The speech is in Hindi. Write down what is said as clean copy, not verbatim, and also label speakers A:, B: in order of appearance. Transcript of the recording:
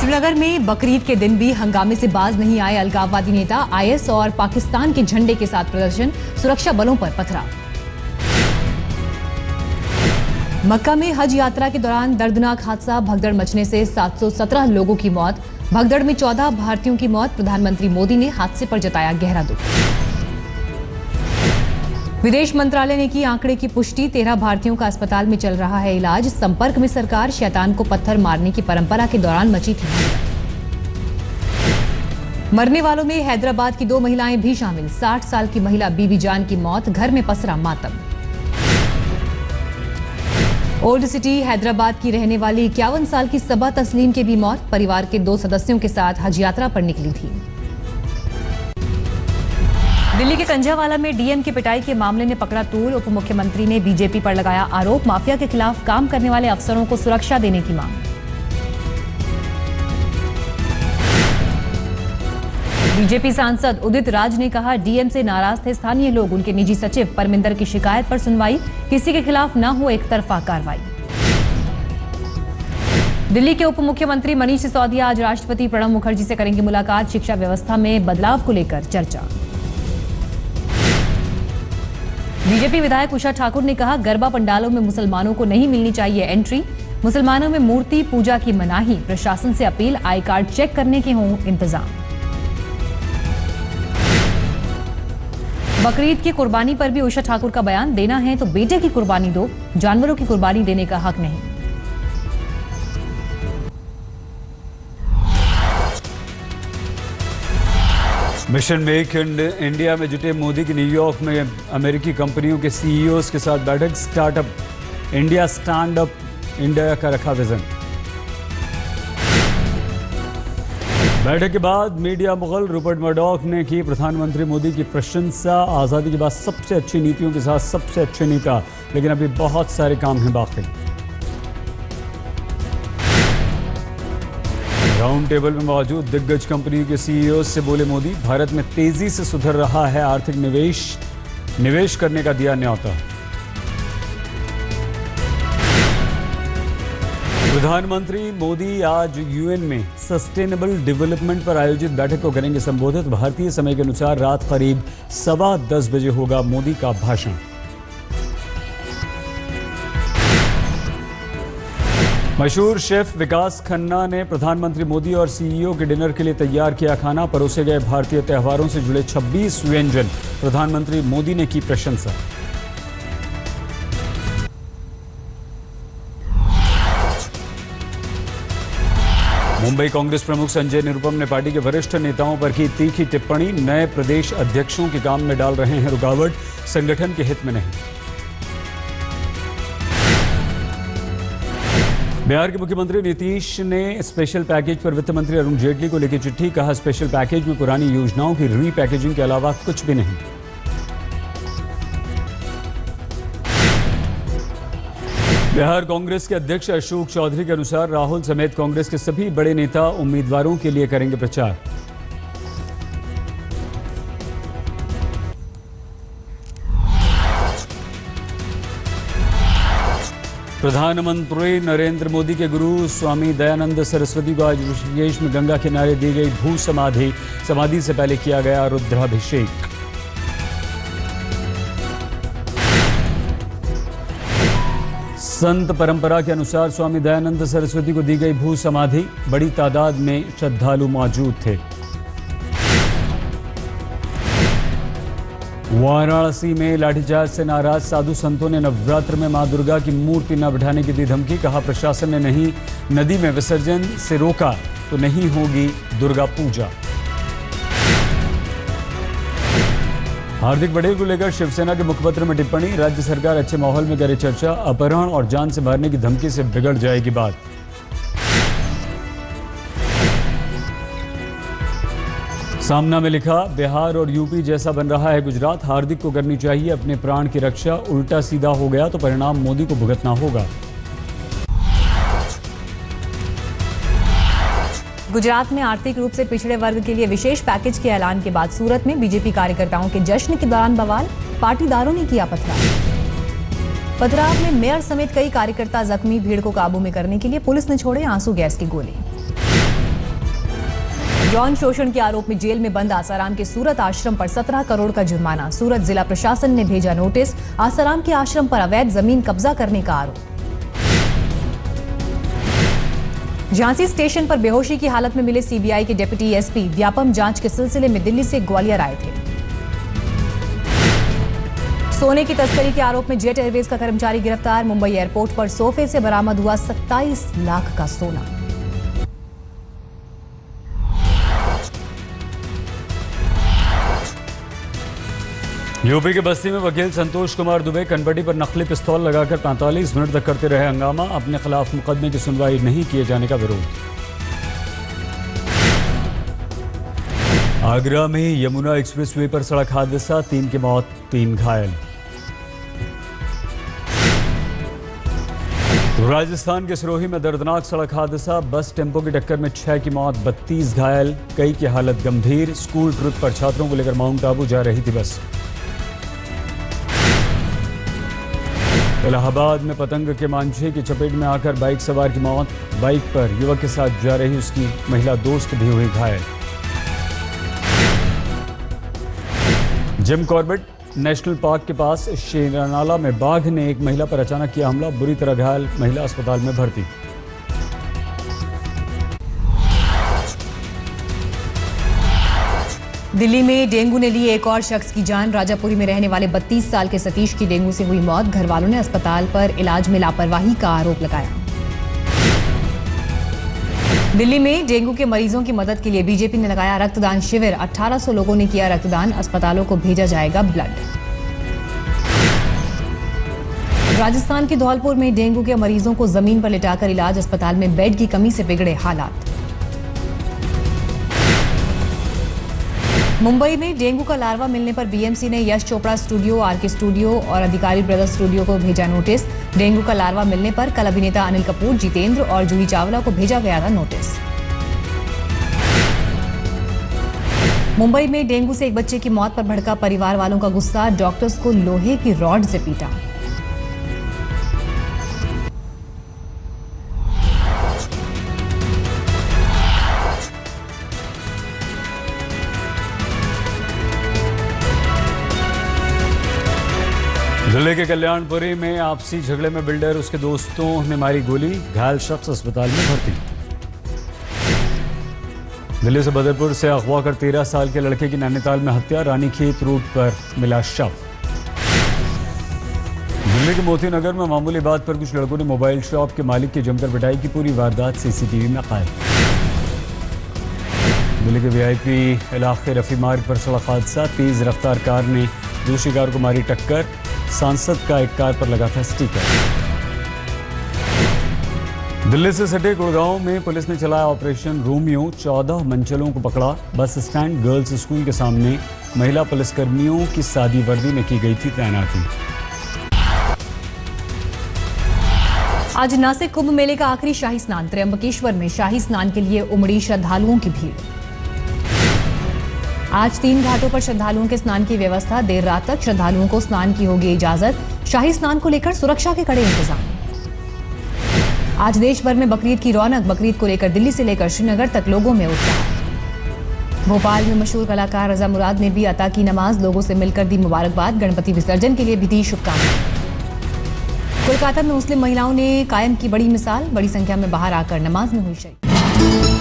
A: श्रीनगर में बकरीद के दिन भी हंगामे से बाज नहीं आए अलगाववादी नेता। आईएस और पाकिस्तान के झंडे के साथ प्रदर्शन, सुरक्षा बलों पर पथराव। मक्का में हज यात्रा के दौरान दर्दनाक हादसा, भगदड़ मचने से 717 लोगों की मौत। भगदड़ में 14 भारतीयों की मौत। प्रधानमंत्री मोदी ने हादसे पर जताया गहरा दुख। विदेश मंत्रालय ने की आंकड़े की पुष्टि, 13 भारतीयों का अस्पताल में चल रहा है इलाज। संपर्क में सरकार, शैतान को पत्थर मारने की परंपरा के दौरान मची थी। मरने वालों में हैदराबाद की 2 महिलाएं भी शामिल। 60 साल की महिला बीबी जान की मौत, घर में पसरा मातम। ओल्ड सिटी हैदराबाद की रहने वाली 51 साल की सबा तस्लीम की भी मौत। परिवार के 2 सदस्यों के साथ हज यात्रा पर निकली थी। दिल्ली के कंझावाला में डीएम की पिटाई के मामले ने पकड़ा तूल। उप मुख्यमंत्री ने बीजेपी पर लगाया आरोप, माफिया के खिलाफ काम करने वाले अफसरों को सुरक्षा देने की मांग। बीजेपी सांसद उदित राज ने कहा, डीएम से नाराज थे स्थानीय लोग। उनके निजी सचिव परमिंदर की शिकायत पर सुनवाई, किसी के खिलाफ न हो एक तरफा कार्रवाई। दिल्ली के उप मुख्यमंत्री मनीष सिसोदिया आज राष्ट्रपति प्रणब मुखर्जी से करेंगे मुलाकात। शिक्षा व्यवस्था में बदलाव को लेकर चर्चा। बीजेपी विधायक उषा ठाकुर ने कहा, गरबा पंडालों में मुसलमानों को नहीं मिलनी चाहिए एंट्री। मुसलमानों में मूर्ति पूजा की मनाही, प्रशासन से अपील, आई कार्ड चेक करने के हों इंतजाम। बकरीद की कुर्बानी पर भी उषा ठाकुर का बयान, देना है तो बेटे की कुर्बानी दो, जानवरों की कुर्बानी देने का हक नहीं।
B: मिशन मेक इन इंडिया में जुटे मोदी की न्यूयॉर्क में अमेरिकी कंपनियों के सीईओज के साथ बैठक। Startup India, stand up India का रखा विजन। बैठक के बाद मीडिया मुगल रूपर्ट मर्डॉक ने की प्रधानमंत्री मोदी की प्रशंसा। आज़ादी के बाद सबसे अच्छी नीतियों के साथ सबसे अच्छे नेता, लेकिन अभी बहुत सारे काम हैं बाकी। राउंड टेबल में मौजूद दिग्गज कंपनियों के सीईओ से बोले मोदी, भारत में तेजी से सुधर रहा है आर्थिक निवेश करने का दिया न्योता। प्रधानमंत्री मोदी आज यूएन में सस्टेनेबल डेवलपमेंट पर आयोजित बैठक को करेंगे संबोधित। भारतीय समय के अनुसार रात करीब 10:15 बजे होगा मोदी का भाषण। मशहूर शेफ विकास खन्ना ने प्रधानमंत्री मोदी और सीईओ के डिनर के लिए तैयार किया खाना। परोसे गए भारतीय त्योहारों से जुड़े 26 व्यंजन। प्रधानमंत्री मोदी ने की प्रशंसा। मुंबई कांग्रेस प्रमुख संजय निरुपम ने पार्टी के वरिष्ठ नेताओं पर की तीखी टिप्पणी। नए प्रदेश अध्यक्षों के काम में डाल रहे हैं रुकावट, संगठन के हित में नहीं। बिहार के मुख्यमंत्री नीतीश ने स्पेशल पैकेज पर वित्त मंत्री अरुण जेटली को लिखी चिट्ठी। कहा, स्पेशल पैकेज में पुरानी योजनाओं की रीपैकेजिंग के अलावा कुछ भी नहीं। बिहार कांग्रेस के अध्यक्ष अशोक चौधरी के अनुसार राहुल समेत कांग्रेस के सभी बड़े नेता उम्मीदवारों के लिए करेंगे प्रचार। प्रधानमंत्री नरेंद्र मोदी के गुरु स्वामी दयानंद सरस्वती को आज ऋषिकेश में गंगा किनारे दी गई भू समाधि। समाधि से पहले किया गया रुद्राभिषेक। संत परंपरा के अनुसार स्वामी दयानंद सरस्वती को दी गई भू समाधि। बड़ी तादाद में श्रद्धालु मौजूद थे। वाराणसी में लाठीचार्ज से नाराज साधु संतों ने नवरात्र में मां दुर्गा की मूर्ति न बिठाने की दी धमकी। कहा, प्रशासन ने नहीं नदी में विसर्जन से रोका तो नहीं होगी दुर्गा पूजा। हार्दिक पटेल को लेकर शिवसेना के मुखपत्र में टिप्पणी। राज्य सरकार अच्छे माहौल में करे चर्चा, अपहरण और जान से मारने की धमकी से बिगड़ जाएगी बात। सामना में लिखा, बिहार और यूपी जैसा बन रहा है गुजरात। हार्दिक को करनी चाहिए अपने प्राण की रक्षा। उल्टा सीधा हो गया तो परिणाम मोदी को भुगतना होगा।
A: गुजरात में आर्थिक रूप से पिछड़े वर्ग के लिए विशेष पैकेज के ऐलान के बाद सूरत में बीजेपी कार्यकर्ताओं के जश्न के दौरान बवाल। पाटीदारों ने किया पथराव में मेयर समेत कई कार्यकर्ता जख्मी। भीड़ को काबू में करने के लिए पुलिस ने छोड़े आंसू गैस के गोले। यौन शोषण के आरोप में जेल में बंद आसाराम के सूरत आश्रम पर 17 करोड़ का जुर्माना। सूरत जिला प्रशासन ने भेजा नोटिस। आसाराम के आश्रम पर अवैध जमीन कब्जा करने का आरोप। झांसी स्टेशन पर बेहोशी की हालत में मिले सीबीआई के डिप्टी एसपी व्यापम जांच के सिलसिले में दिल्ली से ग्वालियर आए थे। सोने की तस्करी के आरोप में जेट एयरवेज का कर्मचारी गिरफ्तार। मुंबई एयरपोर्ट पर सोफे से बरामद हुआ 27 लाख का सोना।
B: यूपी के बस्ती में वकील संतोष कुमार दुबे कनपट्टी पर नकली पिस्तौल लगाकर 45 मिनट तक करते रहे हंगामा। अपने खिलाफ मुकदमे की सुनवाई नहीं किए जाने का विरोध। आगरा में यमुना एक्सप्रेसवे पर सड़क हादसा, 3 की मौत 3 घायल। राजस्थान के सिरोही में दर्दनाक सड़क हादसा, बस टेम्पो की टक्कर में 6 की मौत 32 घायल, कई की हालत गंभीर। स्कूल ट्रिप पर छात्रों को लेकर माउंट आबू जा रही थी बस। इलाहाबाद में पतंग के मांझे की चपेट में आकर बाइक सवार की मौत, बाइक पर युवक के साथ जा रही उसकी महिला दोस्त भी हुई घायल। जिम कॉर्बेट नेशनल पार्क के पास शेरानाला में बाघ ने एक महिला पर अचानक किया हमला, बुरी तरह घायल महिला अस्पताल में भर्ती।
A: दिल्ली में डेंगू ने ली एक और शख्स की जान। राजापुरी में रहने वाले 32 साल के सतीश की डेंगू से हुई मौत। घर वालों ने अस्पताल पर इलाज में लापरवाही का आरोप लगाया। दिल्ली में डेंगू के मरीजों की मदद के लिए बीजेपी ने लगाया रक्तदान शिविर। 1800 लोगों ने किया रक्तदान। अस्पतालों को भेजा जाएगा ब्लड। राजस्थान के धौलपुर में डेंगू के मरीजों को जमीन पर लिटाकर इलाज। अस्पताल में बेड की कमी से बिगड़े हालात। मुंबई में डेंगू का लार्वा मिलने पर बीएमसी ने Yash Chopra studio, RK studio और अधिकारी ब्रदर्स स्टूडियो को भेजा नोटिस। डेंगू का लार्वा मिलने पर कल अभिनेता अनिल कपूर, जितेंद्र और जूही चावला को भेजा गया था नोटिस। मुंबई में डेंगू से एक बच्चे की मौत पर भड़का परिवार वालों का गुस्सा। डॉक्टर्स को लोहे की रॉड से पीटा।
B: जिले के कल्याणपुरी में आपसी झगड़े में बिल्डर उसके दोस्तों ने मारी गोली, घायल शख्स अस्पताल में भर्ती। दिल्ली से बदरपुर से अगवा कर 13 साल के लड़के की नैनीताल में हत्या, रानीखेत रोड पर मिला शव। दिल्ली के मोती नगर में मामूली बात पर कुछ लड़कों ने मोबाइल शॉप के मालिक की जमकर पिटाई की, पूरी वारदात सीसीटीवी में कैद। दिल्ली के वीआईपी इलाके रफी मार्ग पर सड़क हादसा, तेज रफ्तार कार ने दूसरी कार को मारी टक्कर। सांसद का एक कार पर लगा था स्टिकर। दिल्ली से सटे गुड़गांव में पुलिस ने चलाया ऑपरेशन रोमियो, 14 मंचलों को पकड़ा। बस स्टैंड गर्ल्स स्कूल के सामने महिला पुलिसकर्मियों की सादी वर्दी में की गई थी तैनाती।
A: आज नासिक कुंभ मेले का आखिरी शाही स्नान। त्र्यंबकेश्वर में शाही स्नान के लिए उमड़ी श्रद्धालुओं की भीड़। आज 3 घाटों पर श्रद्धालुओं के स्नान की व्यवस्था। देर रात तक श्रद्धालुओं को स्नान की होगी इजाजत। शाही स्नान को लेकर सुरक्षा के कड़े इंतजाम। आज देश भर में बकरीद की रौनक। बकरीद को लेकर दिल्ली से लेकर श्रीनगर तक लोगों में उत्साह। भोपाल में मशहूर कलाकार रजा मुराद ने भी अता की नमाज। लोगों से मिलकर दी मुबारकबाद। गणपति विसर्जन के लिए भी दी शुभकामनाएं। कोलकाता में मुस्लिम महिलाओं ने कायम की बड़ी मिसाल। बड़ी संख्या में बाहर आकर नमाज में हुई शरीक।